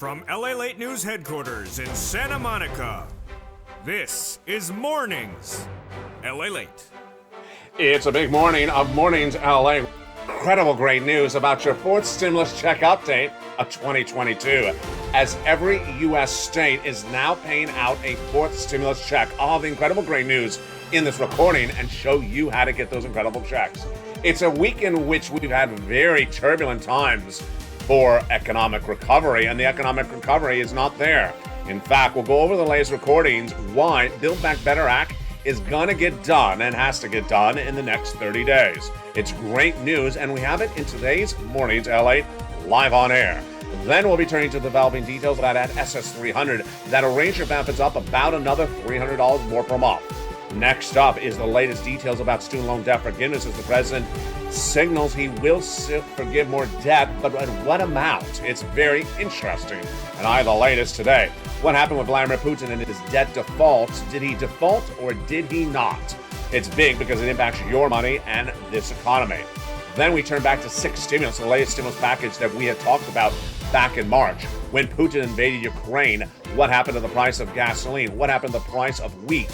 From LALATE News headquarters in Santa Monica, this is Mornings LALATE. It's a big morning of Mornings LA. Incredible great news about your fourth stimulus check update of 2022, as every U.S. state is now paying out a fourth stimulus check. All the incredible great news in this recording and show you how to get those incredible checks. It's a week in which we've had very turbulent times for economic recovery, and the economic recovery is not there. In fact, we'll go over the latest recordings why Build Back Better Act is going to get done and has to get done in the next 30 days. It's great news, and we have it in today's Mornings LA live on air. Then we'll be turning to developing details about that SS300 that'll raise your benefits up about another $300 more per month. Next up is the latest details about student loan debt forgiveness as the president signals he will forgive more debt, but at what amount? It's very interesting. And I have the latest today. What happened with Vladimir Putin and his debt defaults? Did he default or did he not? It's big because it impacts your money and this economy. Then we turn back to six stimulus, the latest stimulus package that we had talked about back in March. When Putin invaded Ukraine, what happened to the price of gasoline? What happened to the price of wheat?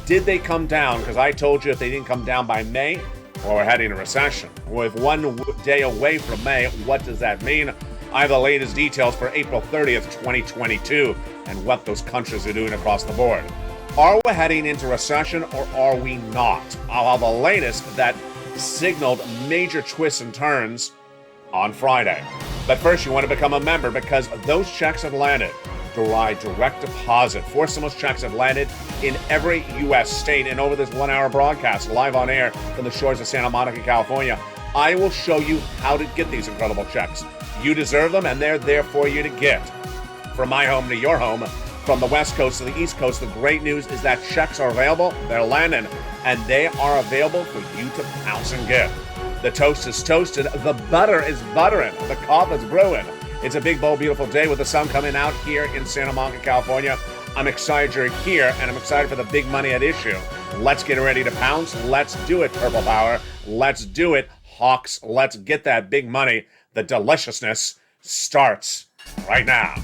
Did they come down? Because I told you if they didn't come down by May, well, we're heading a recession. With 1 day away from May, what does that mean? I have the latest details for April 30th, 2022, and what those countries are doing across the board. Are we heading into recession or are we not? I'll have the latest that signaled major twists and turns on Friday. But first, you want to become a member because those checks have landed. Direct deposit. 4 stimulus checks have landed in every U.S. state. And over this 1-hour broadcast, live on air from the shores of Santa Monica, California, I will show you how to get these incredible checks. You deserve them, and they're there for you to get. From my home to your home, from the West Coast to the East Coast, the great news is that checks are available, they're landing, and they are available for you to pounce and get. The toast is toasted, the butter is buttering, the coffee is brewing. It's a big, bold, beautiful day with the sun coming out here in Santa Monica, California. I'm excited you're here, and I'm excited for the big money at issue. Let's get ready to pounce. Let's do it, Purple Power. Let's do it, Hawks. Let's get that big money. The deliciousness starts right now.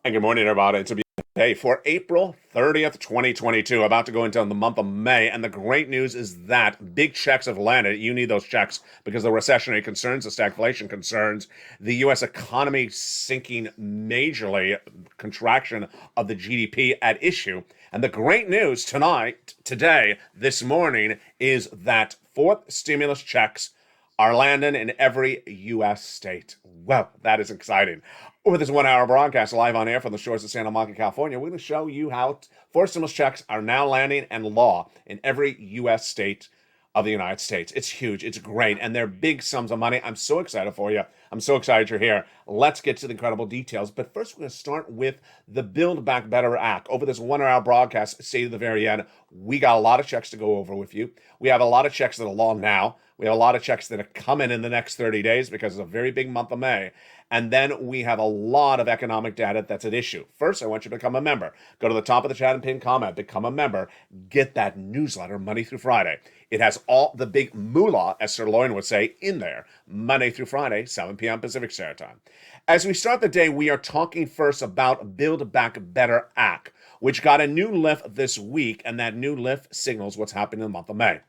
And good morning, everybody. It's a beautiful day for April 30th, 2022. About to go into the month of May. And the great news is that big checks have landed. You need those checks because the recessionary concerns, the stagflation concerns, the U.S. economy sinking majorly, contraction of the GDP at issue. And the great news today, this morning, is that fourth stimulus checks are landing in every U.S. state. Well, that is exciting. Over this 1-hour broadcast live on air from the shores of Santa Monica, California, we're going to show you how 4 stimulus checks are now landing and law in every U.S. state of the United States. It's huge. It's great. And they're big sums of money. I'm so excited for you. I'm so excited you're here. Let's get to the incredible details. But first, we're going to start with the Build Back Better Act. Over this 1-hour broadcast, say to the very end, we got a lot of checks to go over with you. We have a lot of checks that are law now. We have a lot of checks that are coming in the next 30 days because it's a very big month of May. And then we have a lot of economic data that's at issue. First, I want you to become a member. Go to the top of the chat and pin comment, become a member, get that newsletter Monday through Friday. It has all the big moolah, as Sir Loin would say, in there, Monday through Friday, 7 p.m. Pacific Standard Time. As we start the day, we are talking first about Build Back Better Act, which got a new lift this week, and that new lift signals what's happening in the month of May.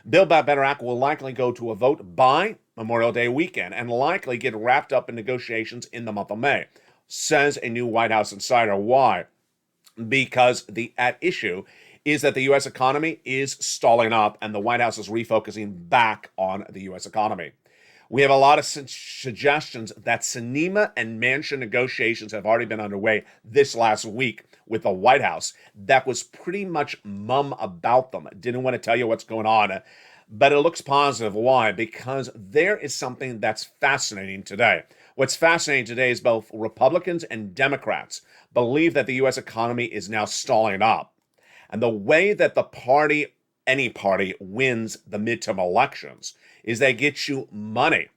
Build Back Better Act will likely go to a vote by Memorial Day weekend and likely get wrapped up in negotiations in the month of May, says a new White House insider. Why? Because the at issue is that the U.S. economy is stalling up and the White House is refocusing back on the U.S. economy. We have a lot of suggestions that Sinema and Manchin negotiations have already been underway this last week with the White House that was pretty much mum about them. Didn't want to tell you what's going on. But it looks positive. Why? Because there is something that's fascinating today. What's fascinating today is both Republicans and Democrats believe that the U.S. economy is now stalling up. And the way that any party wins the midterm elections is they get you money.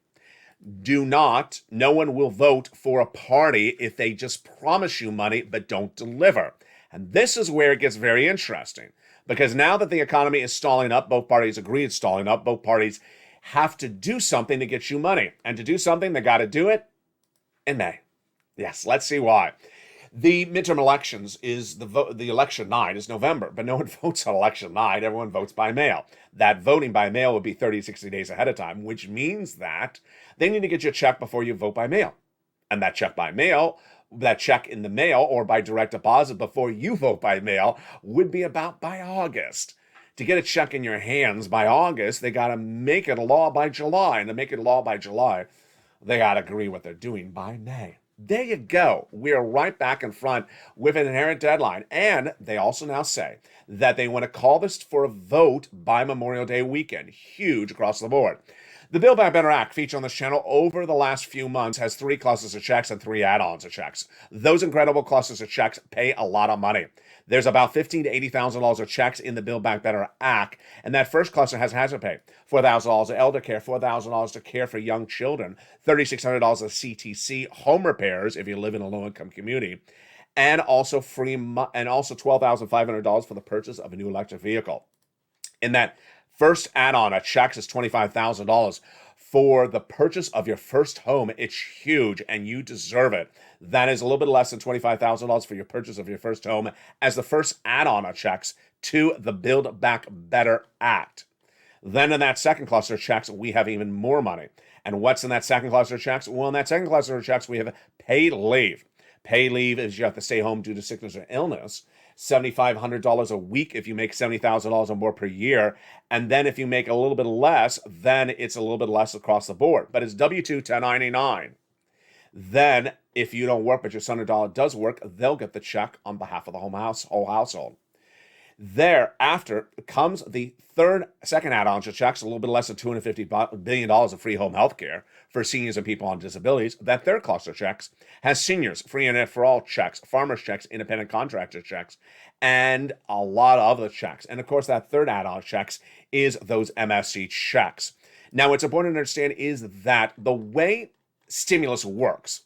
No one will vote for a party if they just promise you money but don't deliver. And this is where it gets very interesting, because now that the economy is stalling up, both parties agree it's stalling up, both parties have to do something to get you money. And to do something, they got to do it in May. Yes, let's see why. The midterm elections the election night is November, but no one votes on election night. Everyone votes by mail. That voting by mail would be 30, 60 days ahead of time, which means that they need to get you a check before you vote by mail. And that check in the mail or by direct deposit before you vote by mail would be about by August. To get a check in your hands by August, they got to make it a law by July. And to make it a law by July, they got to agree what they're doing by May. There you go. We are right back in front with an inherent deadline. And they also now say that they want to call this for a vote by Memorial Day weekend. Huge across the board. The Build Back Better Act featured on this channel over the last few months has 3 clusters of checks and 3 add-ons of checks. Those incredible clusters of checks pay a lot of money. There's about $15,000 to $80,000 of checks in the Build Back Better Act, and that first cluster has hazard pay, $4,000 to elder care, $4,000 to care for young children, $3,600 of CTC home repairs if you live in a low-income community, and also $12,500 for the purchase of a new electric vehicle. In that first add-on of checks is $25,000 for the purchase of your first home. It's huge, and you deserve it. That is a little bit less than $25,000 for your purchase of your first home as the first add-on of checks to the Build Back Better Act. Then in that second cluster of checks, we have even more money. And what's in that second cluster of checks? Well, in that second cluster of checks, we have paid leave. Paid leave is you have to stay home due to sickness or illness. $7,500 a week if you make $70,000 or more per year. And then if you make a little bit less, then it's a little bit less across the board. But it's W-2 1099. Then if you don't work but your son or daughter does work, they'll get the check on behalf of the whole household. Thereafter comes the second add-on to checks, a little bit less than $250 billion of free home health care for seniors and people on disabilities. That third cluster checks has seniors, free internet for all checks, farmers checks, independent contractor checks, and a lot of other checks. And of course, that third add-on checks is those MFC checks. Now, what's important to understand is that the way stimulus works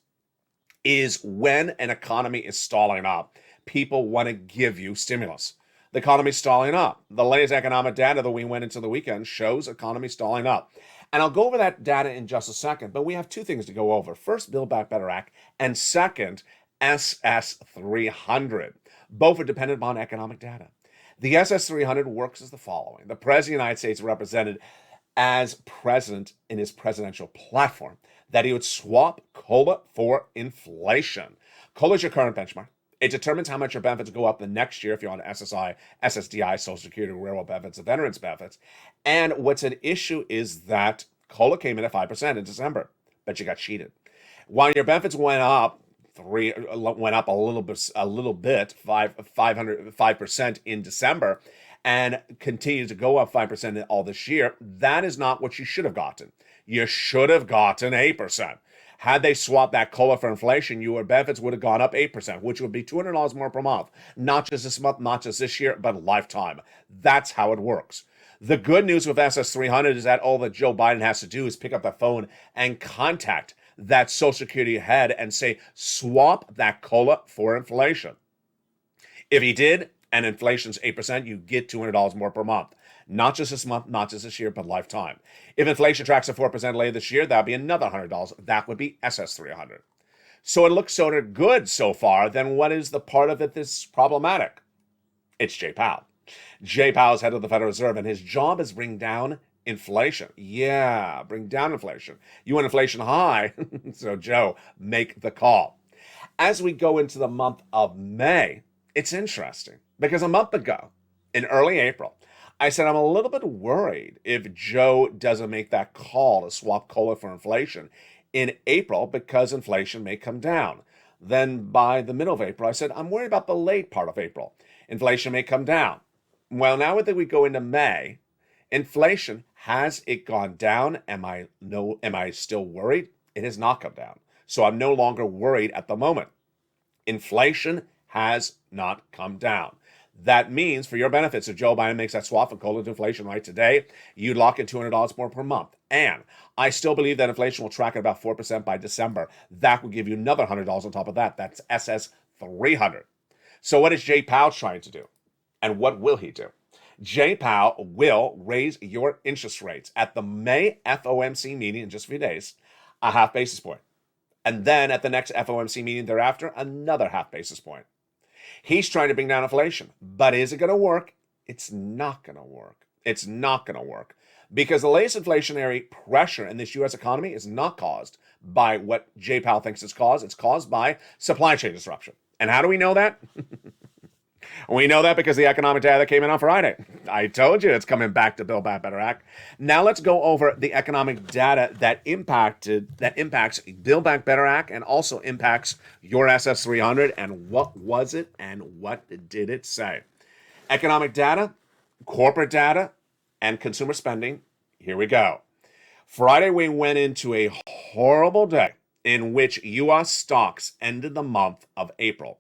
is when an economy is stalling up, people want to give you stimulus. The economy's stalling up. The latest economic data that we went into the weekend shows economy stalling up. And I'll go over that data in just a second, but we have 2 things to go over. First, Build Back Better Act, and second, SS300. Both are dependent upon economic data. The SS300 works as the following. The President of the United States represented as president in his presidential platform that he would swap COLA for inflation. COLA is your current benchmark. It determines how much your benefits go up the next year if you're on SSI, SSDI, Social Security, railroad benefits, and veterans benefits. And what's at issue is that COLA came in at 5% in December, but you got cheated. While your benefits went up a little bit, 5% in December, and continued to go up 5% all this year, that is not what you should have gotten. You should have gotten 8%. Had they swapped that COLA for inflation, your benefits would have gone up 8%, which would be $200 more per month. Not just this month, not just this year, but lifetime. That's how it works. The good news with SS300 is that all that Joe Biden has to do is pick up the phone and contact that Social Security head and say, swap that COLA for inflation. If he did, and inflation's 8%, you get $200 more per month. Not just this month, not just this year, but lifetime. If inflation tracks at 4% later this year, that'd be another $100. That would be SS300. So it looks sort of good so far. Then what is the part of it that's problematic? It's Jay Powell. Jay Powell is head of the Federal Reserve, and his job is bring down inflation. Yeah, bring down inflation. You want inflation high, so Joe, make the call. As we go into the month of May, it's interesting because a month ago, in early April, I said I'm a little bit worried if Joe doesn't make that call to swap COLA for inflation in April because inflation may come down. Then by the middle of April, I said I'm worried about the late part of April. Inflation may come down. Well, now that we go into May, inflation, has it gone down? Am I still worried? It has not come down. So I'm no longer worried at the moment. Inflation has not come down. That means, for your benefits, if Joe Biden makes that swap and call it inflation right today, you lock in $200 more per month. And I still believe that inflation will track at about 4% by December. That will give you another $100 on top of that. That's SS 300. So what is Jay Powell trying to do? And what will he do? Jay Powell will raise your interest rates at the May FOMC meeting in just a few days, a half basis point. And then at the next FOMC meeting thereafter, another half basis point. He's trying to bring down inflation. But is it going to work? It's not going to work. It's not going to work. Because the latest inflationary pressure in this U.S. economy is not caused by what Jay Powell thinks it's caused. It's caused by supply chain disruption. And how do we know that? We know that because the economic data that came in on Friday. I told you it's coming back to Build Back Better Act. Now let's go over the economic data that impacts Build Back Better Act and also impacts your SS 300. And what was it and what did it say? Economic data, corporate data, and consumer spending. Here we go. Friday, we went into a horrible day in which U.S. stocks ended the month of April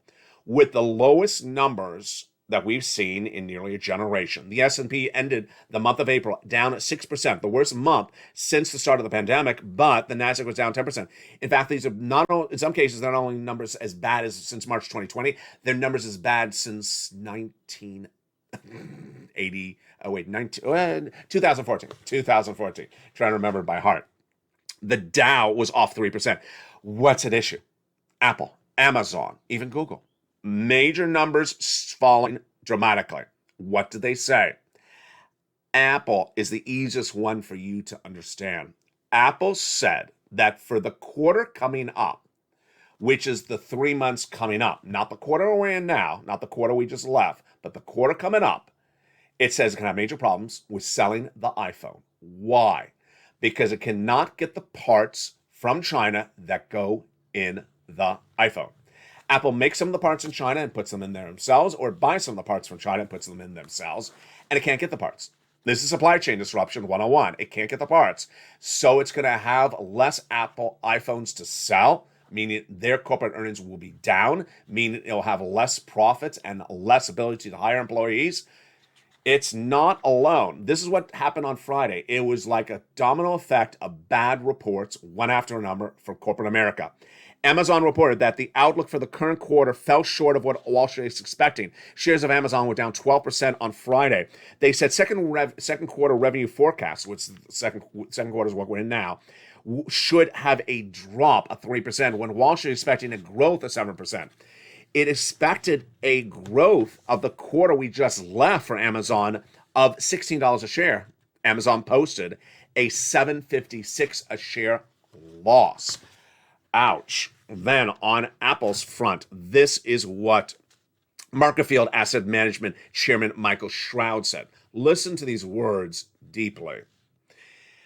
with the lowest numbers that we've seen in nearly a generation. The S&P ended the month of April down at 6%, the worst month since the start of the pandemic, but the Nasdaq was down 10%. In fact, these are not only, in some cases, they're not only numbers as bad as since March 2020, they're numbers as bad since 2014. Trying to remember it by heart. The Dow was off 3%. What's at issue? Apple, Amazon, even Google. Major numbers falling dramatically. What did they say? Apple is the easiest one for you to understand. Apple said that for the quarter coming up, which is the 3 months coming up, not the quarter we're in now, not the quarter we just left, but the quarter coming up, it says it can have major problems with selling the iPhone. Why? Because it cannot get the parts from China that go in the iPhone. Apple makes some of the parts in China and puts them in there themselves, or buys some of the parts from China and puts them in themselves, and it can't get the parts. This is supply chain disruption 101. It can't get the parts. So it's going to have less Apple iPhones to sell, meaning their corporate earnings will be down, meaning it'll have less profits and less ability to hire employees. It's not alone. This is what happened on Friday. It was like a domino effect of bad reports, one after another, from corporate America. Amazon reported that the outlook for the current quarter fell short of what Wall Street is expecting. Shares of Amazon were down 12% on Friday. They said second quarter revenue forecast, which the second quarter is what we're in now, should have a drop of 3%, when Wall Street is expecting a growth of 7%. It expected a growth of the quarter we just left for Amazon of $16 a share. Amazon posted a $7.56 a share loss. Ouch. Then on Apple's front, this is what Marketfield Asset Management Chairman Michael Shroud said. Listen to these words deeply.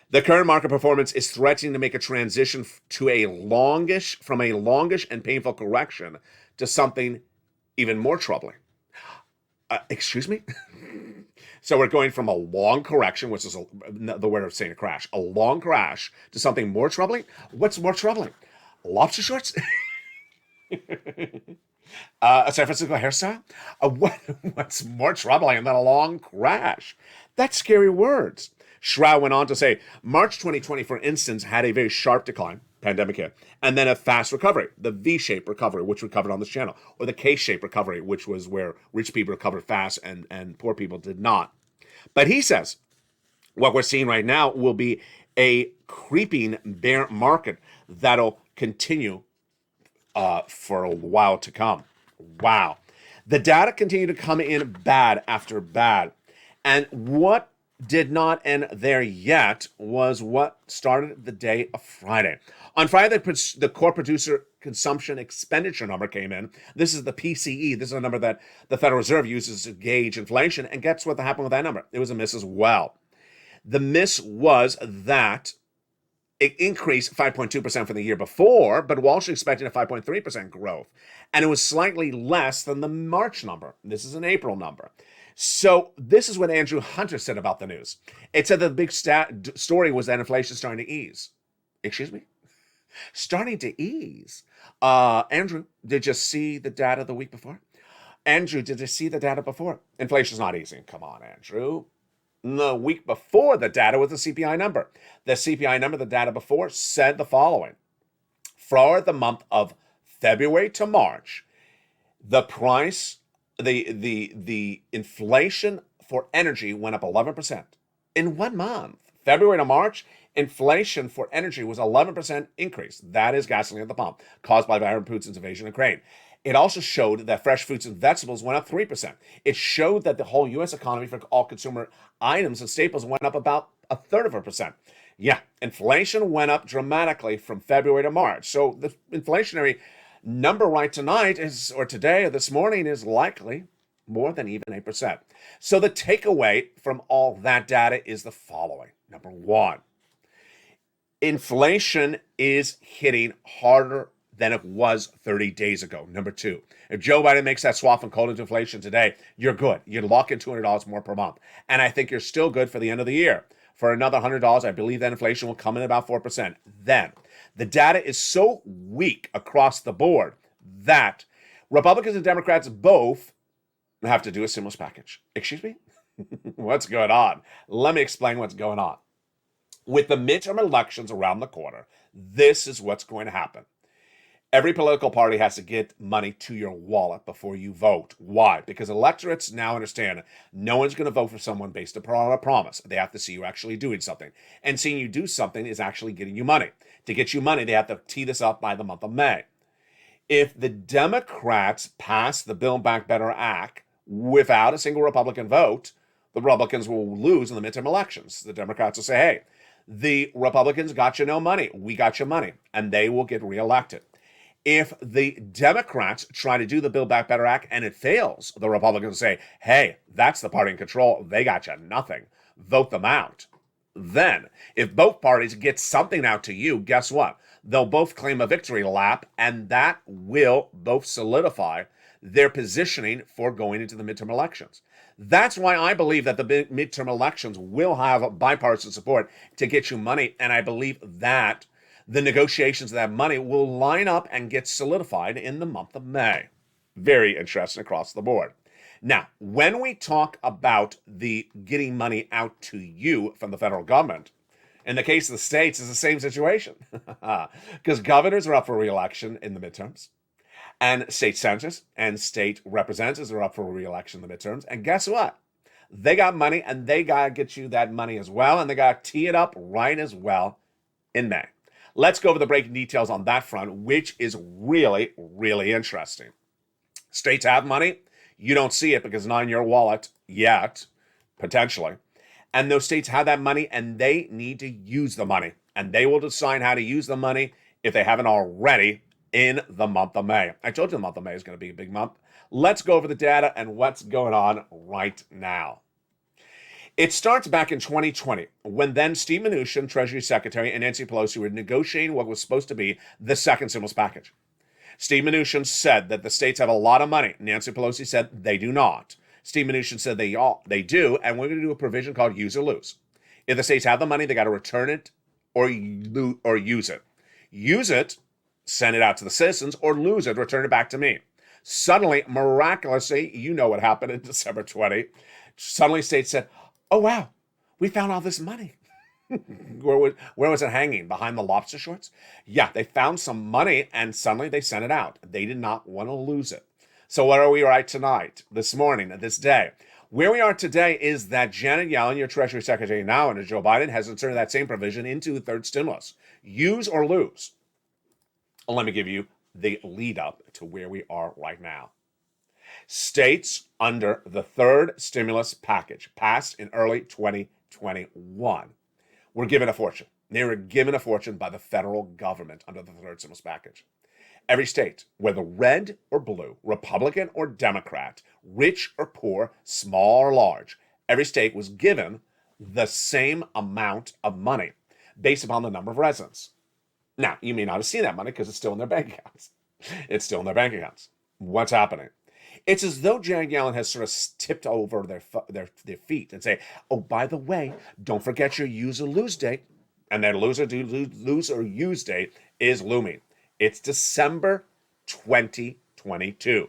The current market performance is threatening to make a transition from a longish and painful correction to something even more troubling. Excuse me? So we're going from a long correction, which is the word of saying a crash, a long crash, to something more troubling? What's more troubling? Lobster shorts? A San Francisco hairstyle? What's more troubling than a long crash? That's scary words. Shroud went on to say, March 2020, for instance, had a very sharp decline, pandemic hit, and then a fast recovery, the V-shaped recovery, which we covered on this channel, or the K-shaped recovery, which was where rich people recovered fast and poor people did not. But he says, what we're seeing right now will be a creeping bear market that'll continue for a while to come. Wow. The data continue to come in bad after bad. And what did not end there yet was what started the day of Friday. On Friday, the core producer consumption expenditure number came in. This is the PCE. This is a number that the Federal Reserve uses to gauge inflation. And guess what happened with that number? It was a miss as well. The miss was that it increased 5.2% from the year before, but Wall Street expected a 5.3% growth. And it was slightly less than the March number. This is an April number. So this is what Andrew Hunter said about the news. It said that the big story was that inflation is starting to ease. Excuse me? starting to ease. Andrew, did you see the data the week before? Andrew, did you see the data before? Inflation's not easing. Come on, Andrew. The week before the data was the CPI number. The CPI number, the data before, said the following. For the month of February to March, the price, the inflation for energy went up 11%. In 1 month, February to March, inflation for energy was 11% increase. That is gasoline at the pump, caused by Vladimir Putin's invasion of Ukraine. It also showed that fresh fruits and vegetables went up 3%. It showed that the whole U.S. economy for all consumer items and staples went up about 1/3%. Yeah, inflation went up dramatically from February to March. So the inflationary number right tonight is, or today or this morning, is likely more than even 8%. So the takeaway from all that data is the following. Number one, inflation is hitting harder than it was 30 days ago. Number two, if Joe Biden makes that swap and call into inflation today, you're good. You lock in $200 more per month. And I think you're still good for the end of the year. For another $100, I believe that inflation will come in about 4%. Then, the data is so weak across the board that Republicans and Democrats both have to do a stimulus package. Excuse me? What's going on? Let me explain what's going on. With the midterm elections around the corner, this is what's going to happen. Every political party has to get money to your wallet before you vote. Why? Because electorates now understand no one's going to vote for someone based upon a promise. They have to see you actually doing something. And seeing you do something is actually getting you money. To get you money, they have to tee this up by the month of May. If the Democrats pass the Build Back Better Act without a single Republican vote, the Republicans will lose in the midterm elections. The Democrats will say, hey, the Republicans got you no money. We got you money. And they will get reelected. If the Democrats try to do the Build Back Better Act and it fails, the Republicans say, hey, that's the party in control. They got you nothing. Vote them out. Then, if both parties get something out to you, guess what? They'll both claim a victory lap, and that will both solidify their positioning for going into the midterm elections. That's why I believe that the midterm elections will have bipartisan support to get you money, and I believe that the negotiations of that money will line up and get solidified in the month of May. Very interesting across the board. Now, when we talk about the getting money out to you from the federal government, in the case of the states, it's the same situation. Because governors are up for re-election in the midterms, and state senators and state representatives are up for re-election in the midterms. And guess what? They got money, and they got to get you that money as well, and they got to tee it up right as well in May. Let's go over the breaking details on that front, which is really, really interesting. States have money. You don't see it because it's not in your wallet yet, potentially. And those states have that money, and they need to use the money. And they will decide how to use the money, if they haven't already, in the month of May. I told you the month of May is going to be a big month. Let's go over the data and what's going on right now. It starts back in 2020, when then Steve Mnuchin, Treasury Secretary, and Nancy Pelosi were negotiating what was supposed to be the second stimulus package. Steve Mnuchin said that the states have a lot of money. Nancy Pelosi said they do not. Steve Mnuchin said they do, and we're going to do a provision called use or lose. If the states have the money, they got to return it or use it. Use it, send it out to the citizens, or lose it, return it back to me. Suddenly, miraculously, you know what happened in December 20. Suddenly, states said, oh, wow, we found all this money. Where was it hanging? Behind the lobster shorts? Yeah, they found some money, and suddenly they sent it out. They did not want to lose it. So where are we right tonight, this morning, this day? Where we are today is that Janet Yellen, your Treasury Secretary now, under Joe Biden, has inserted that same provision into the third stimulus. Use or lose. Let me give you the lead up to where we are right now. States under the third stimulus package passed in early 2021 were given a fortune. They were given a fortune by the federal government under the third stimulus package. Every state, whether red or blue, Republican or Democrat, rich or poor, small or large, every state was given the same amount of money based upon the number of residents. Now, you may not have seen that money because it's still in their bank accounts. It's still in their bank accounts. What's happening? It's as though Janet Yellen has sort of tipped over their feet and say, oh, by the way, don't forget your use or lose date. And their lose or use date is looming. It's December 2022.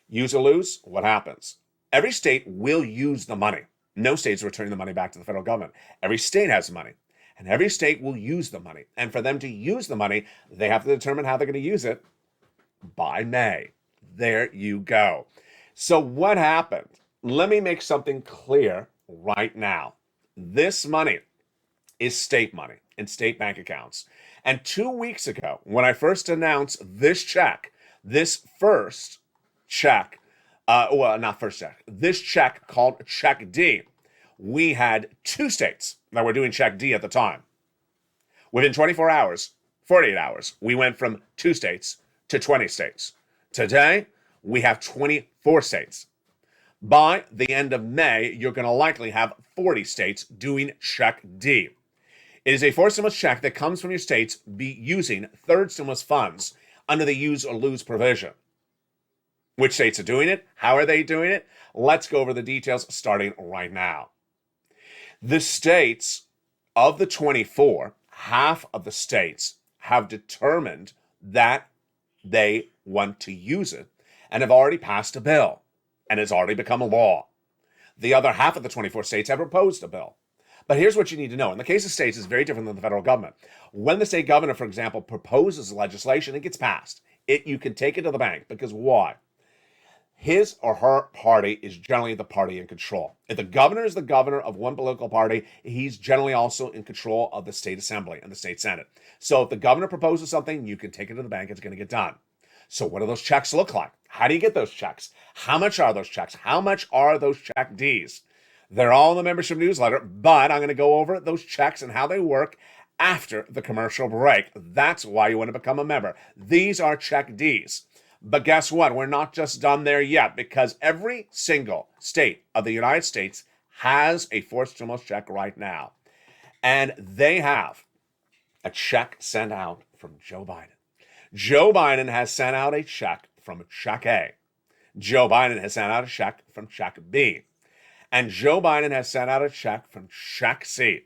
Use or lose, what happens? Every state will use the money. No state's returning the money back to the federal government. Every state has money, and every state will use the money. And for them to use the money, they have to determine how they're going to use it by May. There you go. So what happened? Let me make something clear right now. This money is state money in state bank accounts. And 2 weeks ago, when I first announced this check, this check called Check D, we had 2 states that were doing Check D at the time. Within 24 hours, 48 hours, we went from 2 states to 20 states. Today, we have 24 states. By the end of May, you're going to likely have 40 states doing Check D. It is a fourth stimulus check that comes from your states using third stimulus funds under the use or lose provision. Which states are doing it? How are they doing it? Let's go over the details starting right now. The states of the 24, half of the states have determined that they want to use it and have already passed a bill, and it's already become a law. The other half of the 24 states have proposed a bill. But here's what you need to know. In the case of states, it's very different than the federal government. When the state governor, for example, proposes legislation, it gets passed. You can take it to the bank, because why? His or her party is generally the party in control. If the governor is the governor of one political party, he's generally also in control of the state assembly and the state senate. So if the governor proposes something, you can take it to the bank, it's going to get done. So what do those checks look like? How do you get those checks? How much are those checks? How much are those check Ds? They're all in the membership newsletter, but I'm going to go over those checks and how they work after the commercial break. That's why you want to become a member. These are check Ds. But guess what? We're not just done there yet, because every single state of the United States has a fourth stimulus check right now. And they have a check sent out from Joe Biden. Joe Biden has sent out a check from Check A. Joe Biden has sent out a check from Check B. And Joe Biden has sent out a check from Check C.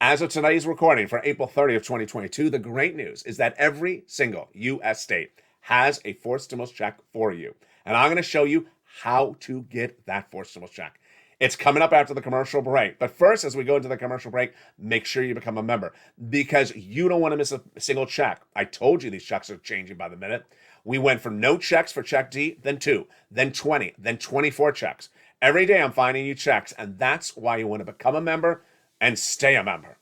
As of today's recording for April 30th, 2022, the great news is that every single U.S. state has a fourth stimulus check for you. And I'm going to show you how to get that fourth stimulus check. It's coming up after the commercial break. But first, as we go into the commercial break, make sure you become a member, because you don't want to miss a single check. I told you these checks are changing by the minute. We went from no checks for Check D, then 2, then 20, then 24 checks. Every day I'm finding you checks, and that's why you want to become a member and stay a member.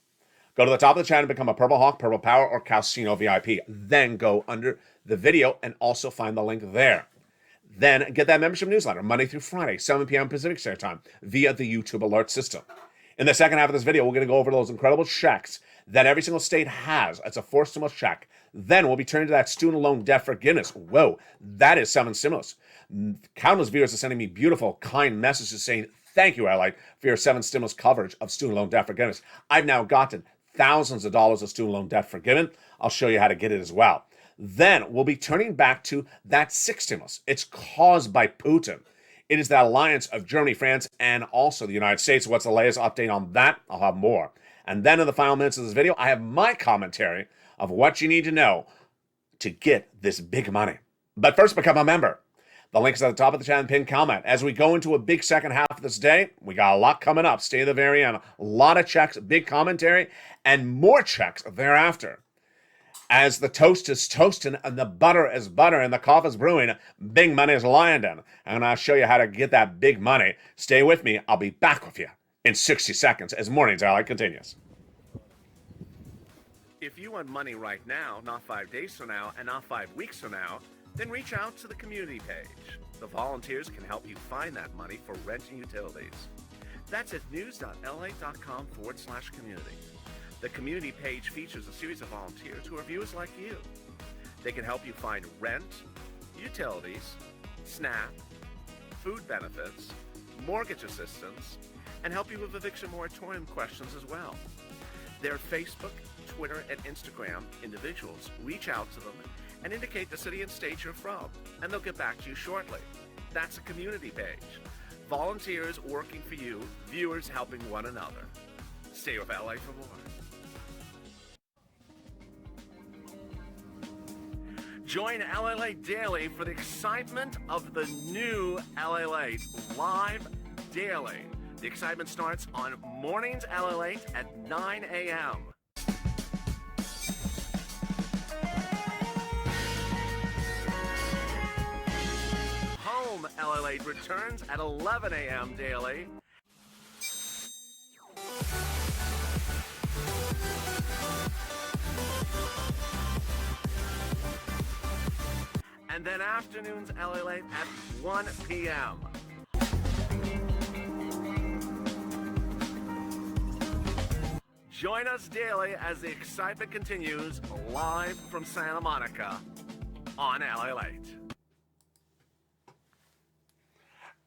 Go to the top of the channel and become a Purple Hawk, Purple Power, or Calcino VIP. Then go under the video and also find the link there. Then get that membership newsletter Monday through Friday, 7 p.m. Pacific Standard Time via the YouTube alert system. In the second half of this video, we're going to go over those incredible checks that every single state has. It's a fourth stimulus check. Then we'll be turning to that student loan debt forgiveness. Whoa, that is 7 stimulus. Countless viewers are sending me beautiful, kind messages saying, thank you, LALATE, for your 7 stimulus coverage of student loan debt forgiveness. I've now gotten thousands of dollars of student loan debt forgiven. I'll show you how to get it as well. Then we'll be turning back to that 6th stimulus. It's caused by Putin. It is the alliance of Germany, France, and also the United States. What's the latest update on that? I'll have more. And then in the final minutes of this video, I have my commentary of what you need to know to get this big money. But first, become a member. The link is at the top of the channel and pinned comment. As we go into a big second half of this day, we got a lot coming up. Stay to the very end. A lot of checks, big commentary, and more checks thereafter. As the toast is toasting and the butter is butter and the coffee is brewing, big money is lying down. And I'll show you how to get that big money. Stay with me. I'll be back with you in 60 seconds as Mornings LALATE continues. If you want money right now, not 5 days from now, and not 5 weeks from now, then reach out to the community page. The volunteers can help you find that money for rent and utilities. That's at news.lalate.com/community. The community page features a series of volunteers who are viewers like you. They can help you find rent, utilities, SNAP, food benefits, mortgage assistance, and help you with eviction moratorium questions as well. Their Facebook, Twitter, and Instagram individuals reach out to them and indicate the city and state you're from, and they'll get back to you shortly. That's a community page. Volunteers working for you, viewers helping one another. Stay with LA for more. Join LALATE daily for the excitement of the new LALATE live daily. The excitement starts on Mornings LALATE at 9 a.m. Home LALATE returns at 11 a.m. daily. And then afternoons LALATE at 1 p.m. Join us daily as the excitement continues live from Santa Monica on LALATE.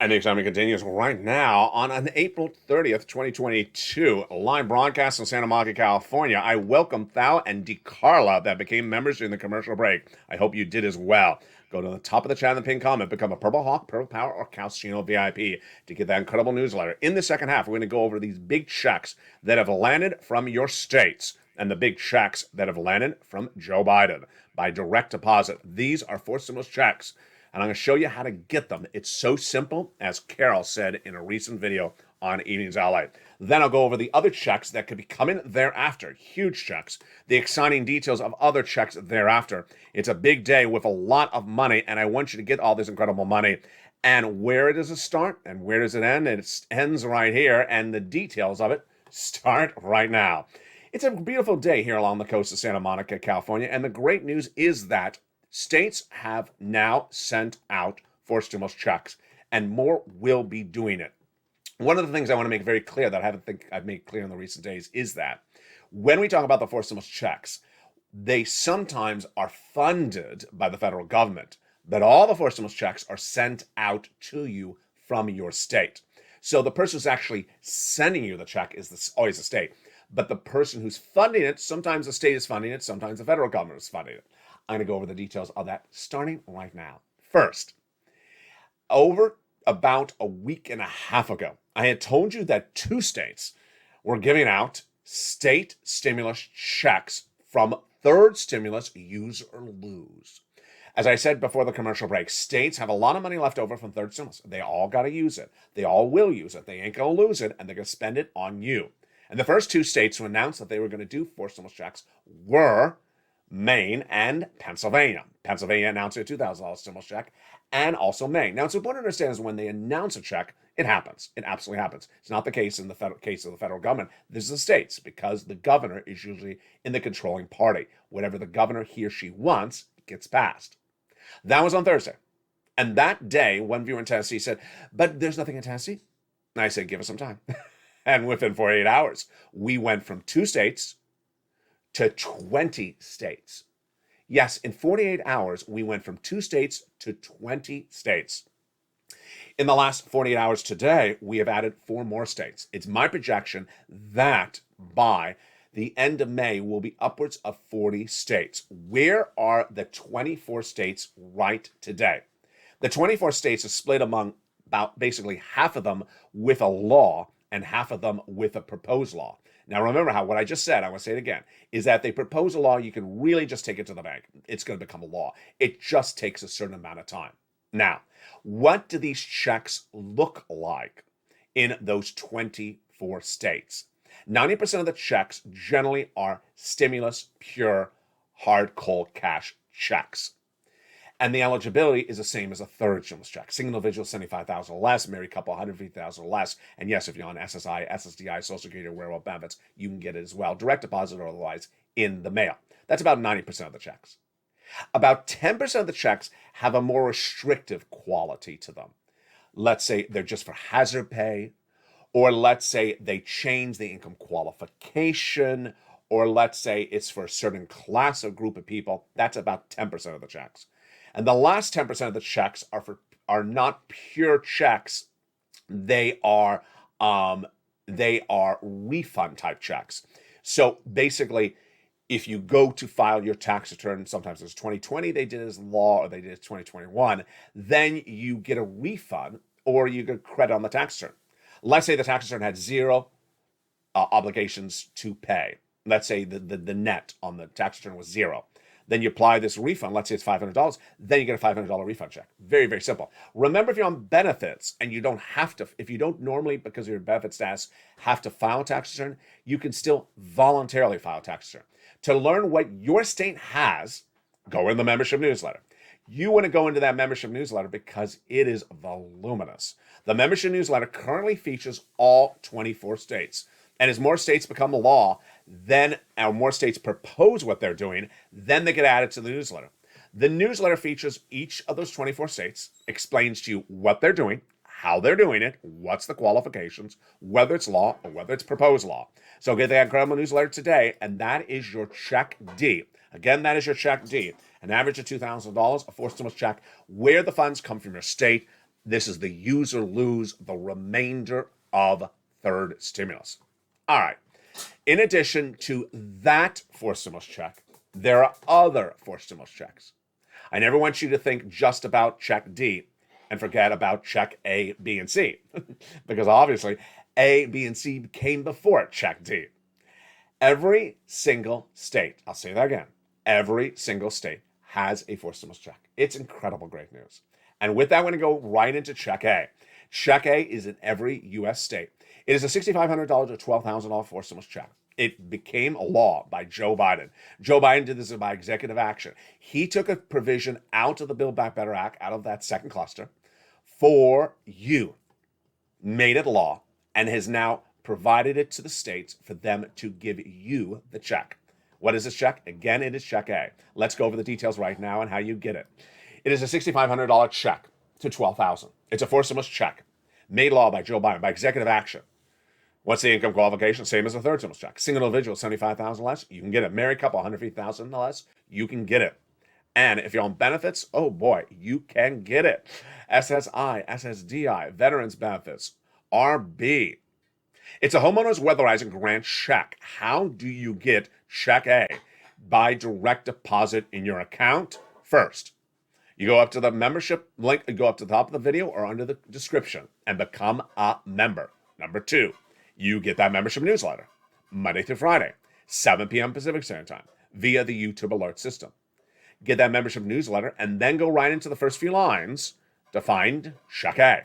And the excitement continues right now on an April 30th, 2022, live broadcast in Santa Monica, California. I welcome Thao and DeCarla that became members during the commercial break. I hope you did as well. Go to the top of the chat and the pin comment, become a Purple Hawk, Purple Power, or Calcino VIP to get that incredible newsletter. In the second half, we're going to go over these big checks that have landed from your states and the big checks that have landed from Joe Biden by direct deposit. These are 4 stimulus checks, and I'm going to show you how to get them. It's so simple, as Carol said in a recent video on Evenings LA. Then I'll go over the other checks that could be coming thereafter, huge checks, the exciting details of other checks thereafter. It's a big day with a lot of money, and I want you to get all this incredible money. And where does it start and where does it end? It ends right here, and the details of it start right now. It's a beautiful day here along the coast of Santa Monica, California, and the great news is that states have now sent out 4 stimulus checks, and more will be doing it. One of the things I want to make very clear that I haven't think I've made clear in the recent days is that when we talk about the 4 stimulus checks, they sometimes are funded by the federal government, but all the 4 stimulus checks are sent out to you from your state. So the person who's actually sending you the check is always the state, but the person who's funding it, sometimes the state is funding it, sometimes the federal government is funding it. I'm going to go over the details of that starting right now. First, over about a week and a half ago, I had told you that 2 states were giving out state stimulus checks from third stimulus, use or lose. As I said before the commercial break, states have a lot of money left over from third stimulus. They all got to use it. They all will use it. They ain't going to lose it, and they're going to spend it on you. And the first 2 states to announce that they were going to do 4 stimulus checks were Maine and Pennsylvania. Pennsylvania announced a $2,000 stimulus check, and also Maine. Now, it's important to understand is when they announce a check, it happens. It absolutely happens. It's not the case in the case of the federal government. This is the states, because the governor is usually in the controlling party. Whatever the governor, he or she wants, gets passed. That was on Thursday. And that day, one viewer in Tennessee said, but there's nothing in Tennessee. And I said, give us some time. And within 48 hours, we went from 2 states to 20 states. Yes, in 48 hours, we went from 2 states to 20 states. In the last 48 hours today, we have added 4 more states. It's my projection that by the end of May, we'll be upwards of 40 states. Where are the 24 states right today? The 24 states are split among about basically half of them with a law and half of them with a proposed law. Now, remember how what I just said, I want to say it again, is that they propose a law, you can really just take it to the bank. It's going to become a law. It just takes a certain amount of time. Now, what do these checks look like in those 24 states? 90% of the checks generally are stimulus, pure, hard, cold cash checks. And the eligibility is the same as a third stimulus check. Single individual, $75,000 or less. Married couple, $150,000 or less. And yes, if you're on SSI, SSDI, Social Security, or Wearable Benefits, you can get it as well, direct deposit or otherwise, in the mail. That's about 90% of the checks. About 10% of the checks have a more restrictive quality to them. Let's say they're just for hazard pay, or let's say they change the income qualification, or let's say it's for a certain class or group of people. That's about 10% of the checks. And the last 10% of the checks are not pure checks. They are refund type checks. So basically, if you go to file your tax return, sometimes it's 2020 they did it as law, or they did it 2021, then you get a refund or you get credit on the tax return. Let's say the tax return had 0 obligations to pay. Let's say the net on the tax return was 0. Then you apply this refund. Let's say it's $500. Then you get a $500 refund check. Very, very simple. Remember, if you're on benefits and you don't have to, if you don't normally, because of your benefit status, have to file a tax return, you can still voluntarily file a tax return. To learn what your state has, go in the membership newsletter. You want to go into that membership newsletter because it is voluminous. The membership newsletter currently features all 24 states. And as more states become law, then more states propose what they're doing, then they get added to the newsletter. The newsletter features each of those 24 states, explains to you what they're doing, how they're doing it, what's the qualifications, whether it's law or whether it's proposed law. So get that incredible newsletter today, and that is your check D. Again, that is your check D. An average of $2,000, a forced stimulus check, where the funds come from your state. This is the use or lose the remainder of third stimulus. All right. In addition to that forced stimulus check, there are other forced stimulus checks. I never want you to think just about check D and forget about check A, B, and C, because obviously A, B, and C came before check D. Every single state, I'll say that again, every single state has a forced stimulus check. It's incredible great news. And with that, I'm going to go right into check A. Check A is in every U.S. state. It is a $6,500 to $12,000 forced stimulus check. It became a law by Joe Biden. Joe Biden did this by executive action. He took a provision out of the Build Back Better Act, out of that second cluster, for you, made it law, and has now provided it to the states for them to give you the check. What is this check? Again, it is check A. Let's go over the details right now and how you get it. It is a $6,500 check to $12,000. It's a forced stimulus check made law by Joe Biden by executive action. What's the income qualification? Same as a third stimulus check. Single individual, $75,000 less, you can get it. Married couple, $150,000 less, you can get it. And if you're on benefits, oh boy, you can get it. SSI, SSDI, veterans benefits, RB. It's a homeowner's weatherizing grant check. How do you get check A? By direct deposit in your account first. You go up to the membership link, you go up to the top of the video or under the description and become a member. Number 2, you get that membership newsletter Monday through Friday, 7 p.m. Pacific Standard Time via the YouTube alert system. Get that membership newsletter and then go right into the first few lines to find check A.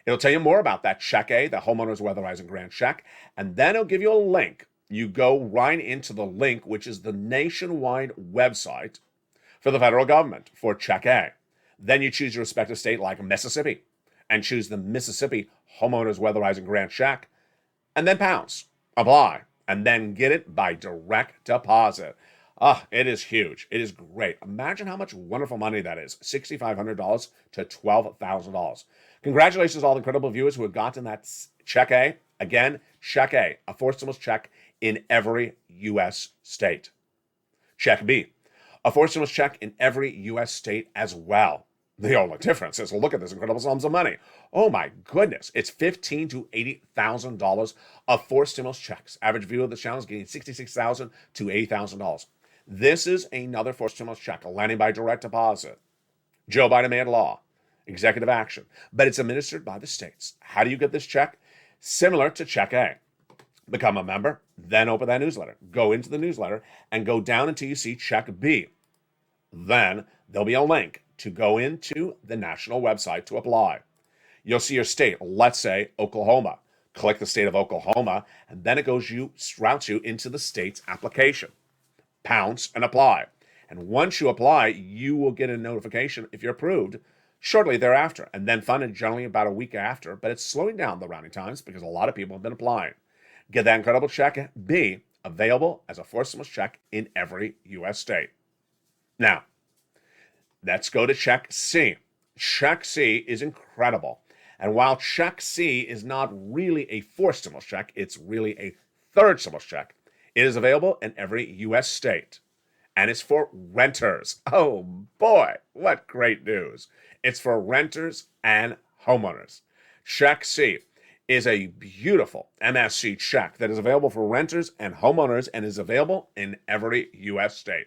It'll tell you more about that check A, the homeowner's weatherizing grant check, and then it'll give you a link. You go right into the link, which is the nationwide website for the federal government for check A. Then you choose your respective state like Mississippi and choose the Mississippi homeowner's weatherizing grant check and then pounce, apply, and then get it by direct deposit. It is huge. It is great. Imagine how much wonderful money that is. $6,500 to $12,000. Congratulations to all the incredible viewers who have gotten that check A. Again, check A, a forced stimulus check in every U.S. state. Check B, a forced stimulus check in every U.S. state as well. The only difference is, look at this incredible sums of money. Oh my goodness, it's $15,000 to $80,000 of forced stimulus checks. Average viewer of the channel is getting $66,000 to $80,000. This is another forced stimulus check, landing by direct deposit. Joe Biden made law, executive action, but it's administered by the states. How do you get this check? Similar to check A. Become a member, then open that newsletter. Go into the newsletter and go down until you see check B. Then there'll be a link to go into the national website to apply. You'll see your state, let's say Oklahoma. Click the state of Oklahoma, and then it routes you into the state's application. Pounce and apply. And once you apply, you will get a notification if you're approved shortly thereafter, and then funded generally about a week after, but it's slowing down the rounding times because a lot of people have been applying. Get that incredible check B, available as a forced stimulus check in every U.S. state. Now, let's go to check C. Check C is incredible. And while check C is not really a forced stimulus check, it's really a third stimulus check. It is available in every U.S. state. And it's for renters. Oh boy, what great news. It's for renters and homeowners. Check C is a beautiful MSC check that is available for renters and homeowners and is available in every U.S. state.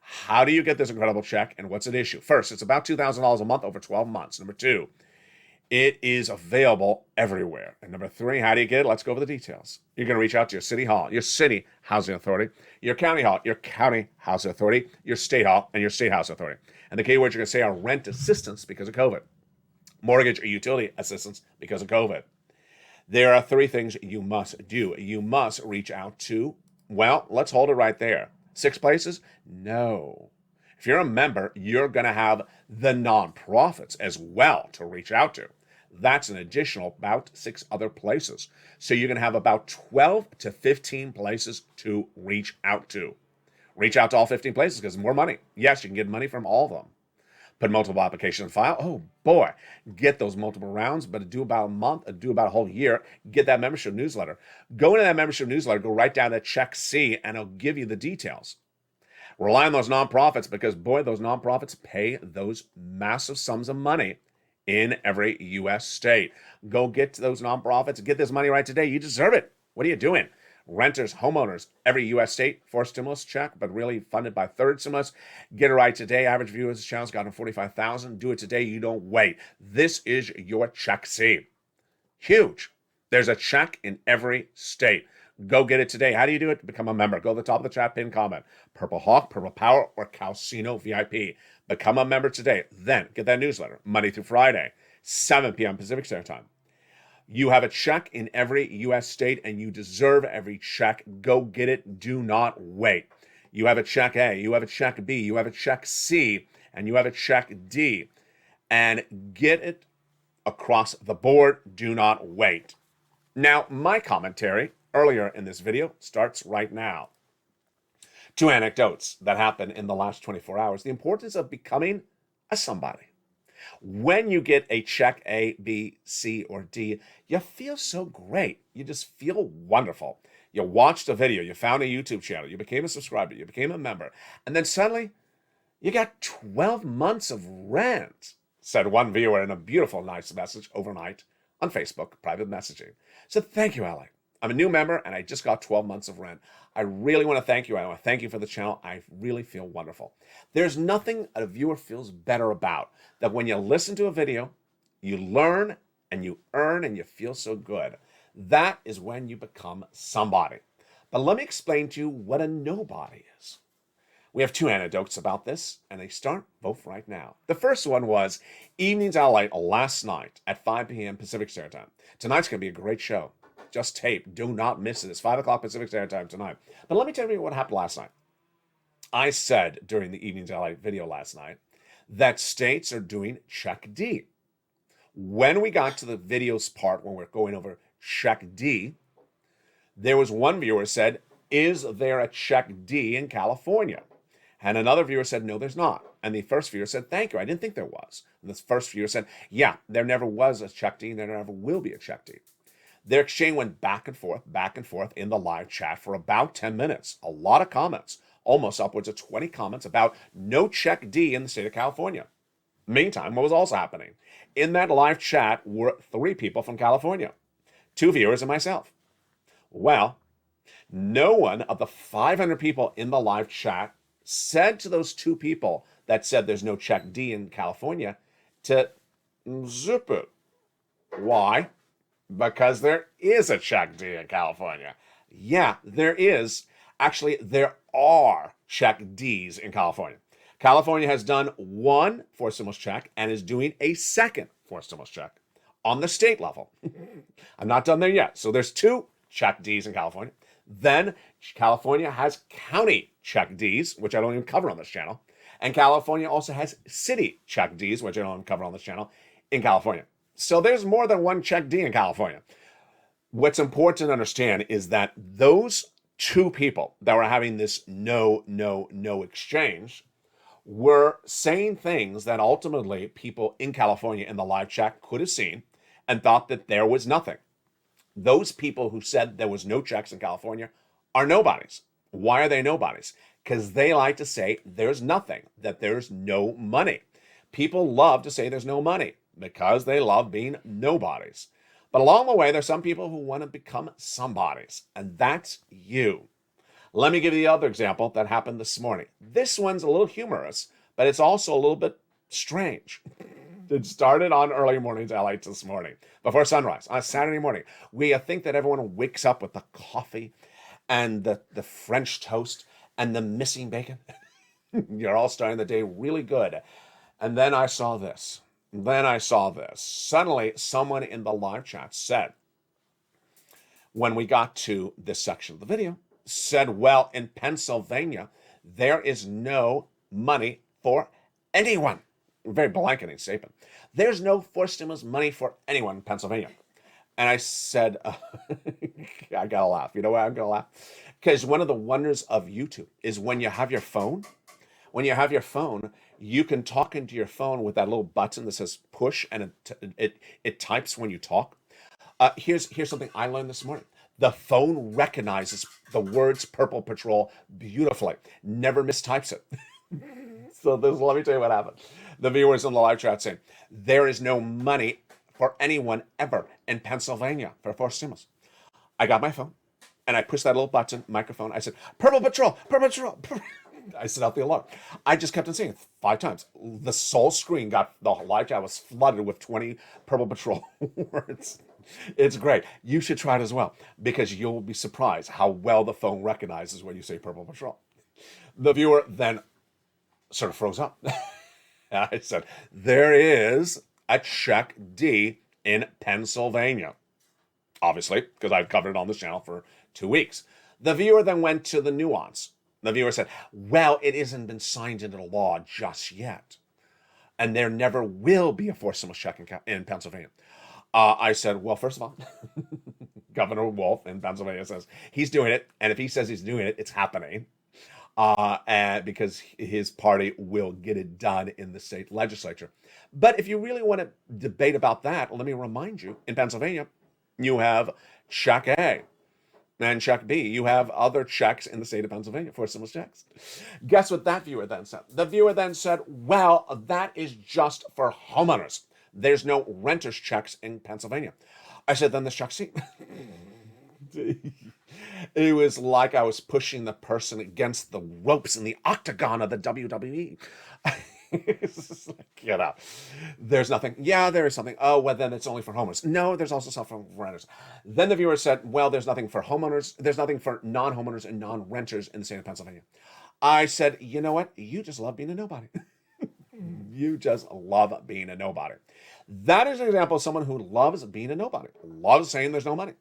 How do you get this incredible check and what's at issue? First, it's about $2,000 a month over 12 months. Number 2, It is available everywhere. And number 3, how do you get it? Let's go over the details. You're going to reach out to your city hall, your city housing authority, your county hall, your county housing authority, your state hall, and your state housing authority. And the key words you're going to say are rent assistance because of COVID, mortgage or utility assistance because of COVID. There are 3 things you must do. You must reach out to, well, let's hold it right there. 6 places? No. If you're a member, you're going to have the nonprofits as well to reach out to. That's an additional about 6 other places. So you're going to have about 12 to 15 places to reach out to. Reach out to all 15 places because more money. Yes, you can get money from all of them. Put multiple applications in file. Oh boy, get those multiple rounds, but do about a month, do about a whole year. Get that membership newsletter. Go into that membership newsletter, go right down to check C, and it'll give you the details. Rely on those nonprofits because, boy, those nonprofits pay those massive sums of money in every U.S. state. Go get to those nonprofits. Get this money right today. You deserve it. What are you doing? Renters, homeowners, every U.S. state, 4th stimulus check, but really funded by 3rd stimulus. Get it right today. Average view of this channel's gotten 45,000. Do it today. You don't wait. This is your check C. Huge. There's a check in every state. Go get it today. How do you do it? Become a member. Go to the top of the chat, pin comment. Purple Hawk, Purple Power, or Calcino VIP. Become a member today. Then get that newsletter Monday through Friday, 7 p.m. Pacific Standard Time. You have a check in every U.S. state, and you deserve every check. Go get it. Do not wait. You have a check A, you have a check B, you have a check C, and you have a check D. And get it across the board. Do not wait. Now, my commentary earlier in this video starts right now. 2 anecdotes that happened in the last 24 hours. The importance of becoming a somebody. When you get a check A, B, C, or D, you feel so great. You just feel wonderful. You watched a video, you found a YouTube channel, you became a subscriber, you became a member, and then suddenly you got 12 months of rent, said one viewer in a beautiful, nice message overnight on Facebook, private messaging. So thank you, Alec. I'm a new member and I just got 12 months of rent. I really want to thank you. I want to thank you for the channel. I really feel wonderful. There's nothing a viewer feels better about that when you listen to a video, you learn and you earn and you feel so good. That is when you become somebody. But let me explain to you what a nobody is. We have 2 anecdotes about this, and they start both right now. The first one was Evenings LALATE last night at 5 p.m. Pacific Standard Time. Tonight's going to be a great show. Just tape. Do not miss it. It's 5 o'clock Pacific Standard Time tonight. But let me tell you what happened last night. I said during the Evenings LALATE video last night that states are doing check D. When we got to the videos part when we're going over check D, there was one viewer said, is there a check D in California? And another viewer said, no, there's not. And the first viewer said, thank you. I didn't think there was. And the first viewer said, yeah, there never was a check D and there never will be a check D. Their exchange went back and forth in the live chat for about 10 minutes. A lot of comments, almost upwards of 20 comments about no check D in the state of California. Meantime, what was also happening? In that live chat were 3 people from California, 2 viewers and myself. Well, no one of the 500 people in the live chat said to those 2 people that said there's no check D in California to zip it. Why? Because there is a check D in California. Yeah, there is. Actually, there are check Ds in California. California has done 1 4th stimulus check and is doing a 2nd 4th stimulus check on the state level. I'm not done there yet. So there's 2 check Ds in California. Then California has county check Ds, which I don't even cover on this channel. And California also has city check Ds, which I don't even cover on this channel, in California. So there's more than 1 check D in California. What's important to understand is that those 2 people that were having this no exchange were saying things that ultimately people in California in the live chat could have seen and thought that there was nothing. Those people who said there was no checks in California are nobodies. Why are they nobodies? Because they like to say there's nothing, that there's no money. People love to say there's no money because they love being nobodies. But along the way, there's some people who want to become somebodies, and that's you. Let me give you the other example that happened this morning. This one's a little humorous, but it's also a little bit strange. It started on early mornings LA this morning, before sunrise, on a Saturday morning. We think that everyone wakes up with the coffee and the French toast and the missing bacon. You're all starting the day really good. And then I saw this. Suddenly, someone in the live chat said, when we got to this section of the video, said, well, in Pennsylvania, there is no money for anyone. Very blanketing statement. There's no forced stimulus money for anyone in Pennsylvania. And I said, I gotta laugh. You know why I'm gonna laugh? Because one of the wonders of YouTube is when you have your phone, you can talk into your phone with that little button that says push, and it types when you talk. Here's something I learned this morning. The phone recognizes the words Purple Patrol beautifully, never mistypes it. So let me tell you what happened. The viewers in the live chat saying, there is no money for anyone ever in Pennsylvania for forced stimulus. I got my phone and I pushed that little button, microphone. I said, Purple Patrol, Purple Patrol. I set out the alarm. I just kept on saying it 5 times. The whole screen the live chat was flooded with 20 Purple Patrol words. It's great. You should try it as well, because you'll be surprised how well the phone recognizes when you say Purple Patrol. The viewer then sort of froze up. I said, there is a check D in Pennsylvania. Obviously, because I've covered it on this channel for 2 weeks. The viewer then went to the nuance. The viewer said, well, it hasn't been signed into law just yet, and there never will be a forced stimulus check in Pennsylvania. I said, well, first of all, Governor Wolf in Pennsylvania says he's doing it, and if he says he's doing it, it's happening. And because his party will get it done in the state legislature. But if you really want to debate about that, let me remind you, in Pennsylvania, you have check A and check B. You have other checks in the state of Pennsylvania for stimulus checks. Guess what that viewer then said? The viewer then said, well, that is just for homeowners. There's no renters checks in Pennsylvania. I said, then there's check C. It was like I was pushing the person against the ropes in the octagon of the WWE. It's like, there's nothing. Yeah, there is something. Oh, well, then it's only for homeowners. No, there's also stuff for renters. Then the viewer said, well, there's nothing for homeowners. There's nothing for non-homeowners and non-renters in the state of Pennsylvania. I said, you know what? You just love being a nobody. You just love being a nobody. That is an example of someone who loves being a nobody, loves saying there's no money.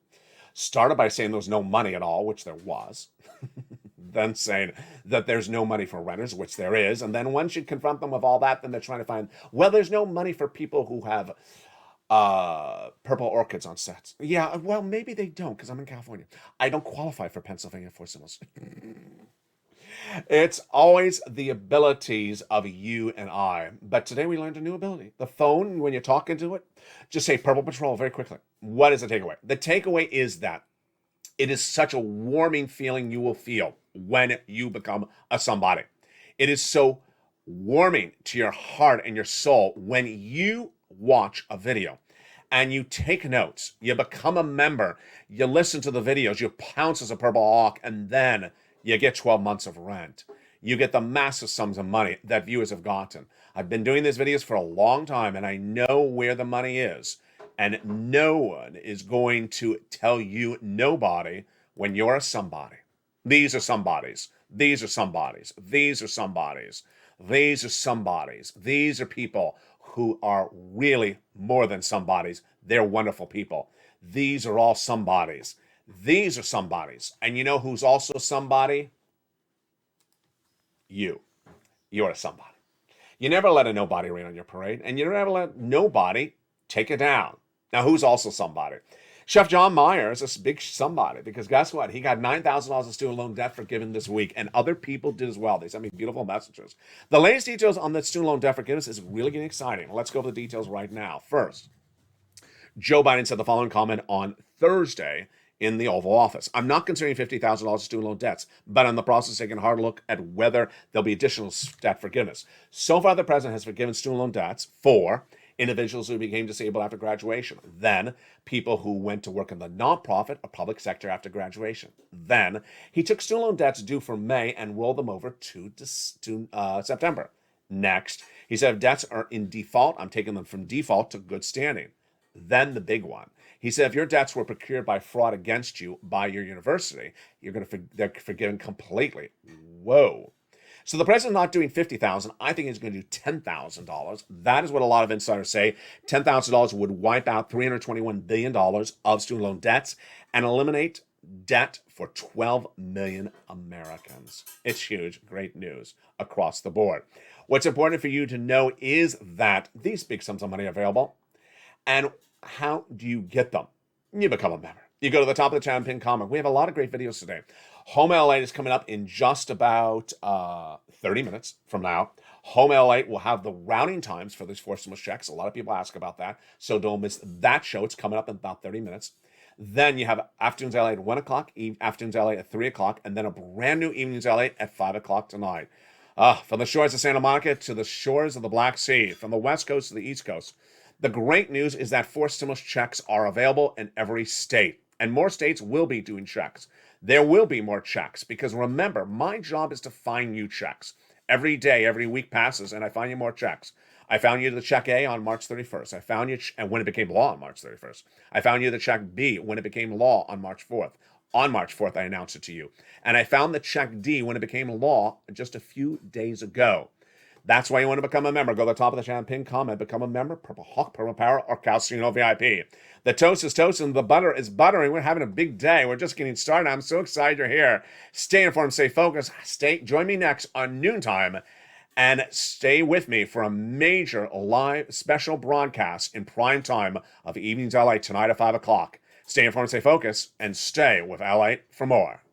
Started by saying there was no money at all, which there was. Then saying that there's no money for renters, which there is. And then once you confront them with all that, then they're trying to find, well, there's no money for people who have purple orchids on sets. Yeah, well, maybe they don't, because I'm in California. I don't qualify for Pennsylvania forced stimulus. It's always the abilities of you and I. But today we learned a new ability. The phone, when you talk into it, just say Purple Patrol very quickly. What is the takeaway? The takeaway is that it is such a warming feeling you will feel when you become a somebody. It is so warming to your heart and your soul when you watch a video and you take notes, you become a member, you listen to the videos, you pounce as a purple hawk, and then you get 12 months of rent. You get the massive sums of money that viewers have gotten. I've been doing these videos for a long time, and I know where the money is. And no one is going to tell you nobody when you're a somebody. These are somebodies. These are somebodies. These are somebodies. These are somebodies. These are people who are really more than somebodies. They're wonderful people. These are all somebodies. These are somebodies. And you know who's also somebody? You. You're a somebody. You never let a nobody rain on your parade, and you never let nobody take it down. Now, who's also somebody? Chef John Meyer is a big somebody, because guess what? He got $9,000 in student loan debt forgiven this week, and other people did as well. They sent me beautiful messages. The latest details on the student loan debt forgiveness is really getting exciting. Let's go over the details right now. First, Joe Biden said the following comment on Thursday in the Oval Office. I'm not considering $50,000 in student loan debts, but I'm in the process of taking a hard look at whether there'll be additional debt forgiveness. So far, the president has forgiven student loan debts for individuals who became disabled after graduation, then people who went to work in the nonprofit or public sector after graduation. Then he took student loan debts due for May and rolled them over to September. Next, He said, if debts are in default, I'm taking them from default to good standing. Then the big one. He said, if your debts were procured by fraud against you by your university, they're forgiven completely. Whoa. So the president's not doing $50,000. I think he's going to do $10,000. That is what a lot of insiders say. $10,000 would wipe out $321 billion of student loan debts and eliminate debt for 12 million Americans. It's huge. Great news across the board. What's important for you to know is that these big sums of money are available. And how do you get them? You become a member. You go to the top of the channel, pin comment. We have a lot of great videos today. Home LALATE is coming up in just about 30 minutes from now. Home LALATE will have the routing times for these 4 stimulus checks. A lot of people ask about that, so don't miss that show. It's coming up in about 30 minutes. Then you have Afternoons LA at 1 o'clock, Afternoons LA at 3 o'clock, and then a brand new Evenings LA at 5 o'clock tonight. From the shores of Santa Monica to the shores of the Black Sea, from the West Coast to the East Coast. The great news is that 4 stimulus checks are available in every state, and more states will be doing checks. There will be more checks because remember, my job is to find you checks. Every day, every week passes, and I find you more checks. I found you the check A on March 31st. I found you, and when it became law on March 31st. I found you the check B when it became law on March 4th. On March 4th, I announced it to you. And I found the check D when it became law just a few days ago. That's why you want to become a member. Go to the top of the channel, pin comment, become a member, Purple Hawk, Purple Power, or Calcino VIP. The toast is toast and the butter is buttering. We're having a big day. We're just getting started. I'm so excited you're here. Stay informed, stay focused. Join me next on noontime and stay with me for a major live special broadcast in prime time of Evenings LA tonight at 5 o'clock. Stay informed, stay focused, and stay with LA for more.